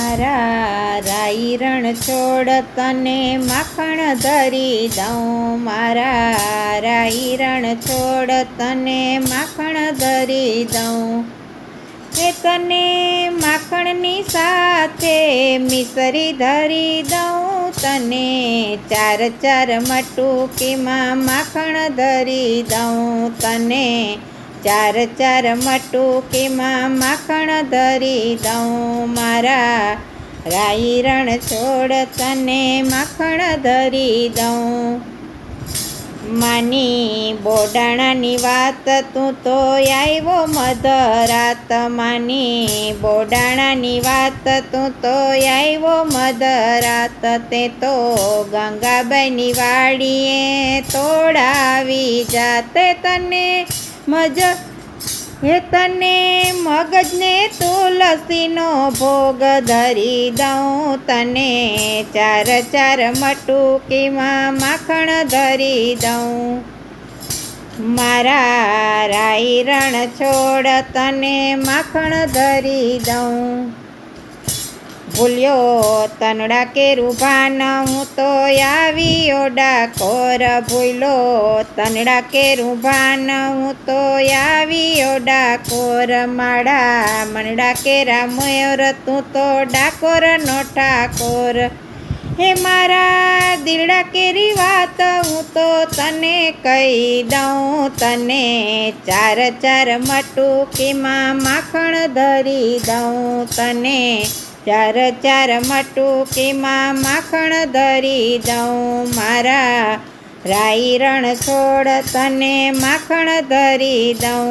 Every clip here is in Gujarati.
મારા રાઈ રણ છોડ તને માખણ ધરી દઉં, મારા રાઈ રણ છોડ તને માખણ ધરી દઉં, એ તને માખણની સાથે મિસરી ધરી દઉં, તને ચાર ચાર મટુકીમાં માખણ ધરી દઉં, તને ચાર ચાર મટુકીમાં માખણ ધરી દઉં, મારા રાઈ રણ છોડ તને માખણ ધરી દઉં. માની બોડાણાની વાત તું તો આવ્યો મધરાત, માની બોડાણાની વાત તું તો આવ્યો મધરાત, તે તો ગંગાબાઈની વાડીએ તોડાવી જાતે, તને તને મગજને તુલસીનો ભોગ ધરી દઉં, તને ચાર ચાર મટુકીમાં માખણ ધરી દઉં, મારા રાઈ રણ છોડ તને માખણ ધરી દઉં. ભૂલ્યો તનડા કેરું ભાન હું તો આવ્યો ડાકોર, ભૂલ્યો તનડા કેરું ભાન હું તો આવ્યો ડાકોર, માડા મનડા કેરા મયુર તું તો ડાકોર નો ઠાકોર, હે મારા દિલડા કેરી વાત હું તો તને કહી દઉં, તને ચાર ચાર મટુકીમાં માખણ ધરી દઉં, તને ચાર ચાર મટુકીમાં માખણ ધરી દઉં, મારા રાઈ રણ છોડ તને માખણ ધરી દઉં.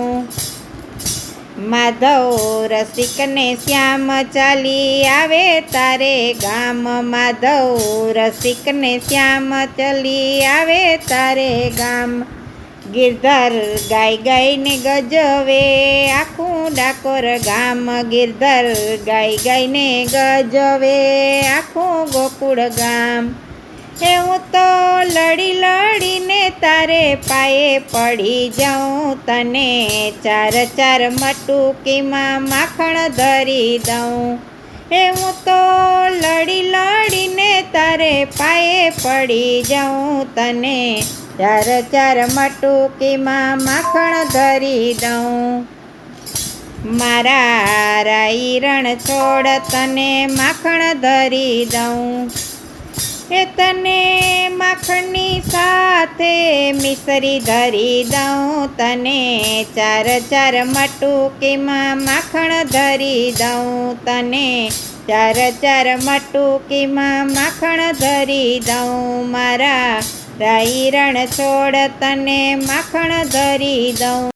માધવ રસિકને શ્યામ ચાલી આવે તારે ગામ, માધવ રસિકને શ્યામ ચાલી આવે તારે ગામ, ગિરધર ગાય ગાયને ગજવે આખું ડાકોર ગામ, ગિરધર ગાય ગાયને ગજવે આખું ગોકુળ ગામ, એ હું તો લડી લડીને તારે પાયે પડી જાઉં, તને ચાર ચાર મટુકીમાં માખણ ધરી દઉં, એ હું તો લડી લડીને તારે પાયે પડી જાઉં, તને ચાર ચાર મટુકીમાં માખણ ધરી દઉં, મારા રાઈ રણ છોડ તને માખણ ધરી દઉં, એ તને માખણની સાથે મિસરી ધરી દઉં, તને ચાર ચાર મટુકીમાં માખણ ધરી દઉં, તને ચાર ચાર મટુકીમાં માખણ ધરી દઉં, મારા રાઈ રણ છોડ તને માખણ ધરી દઉં.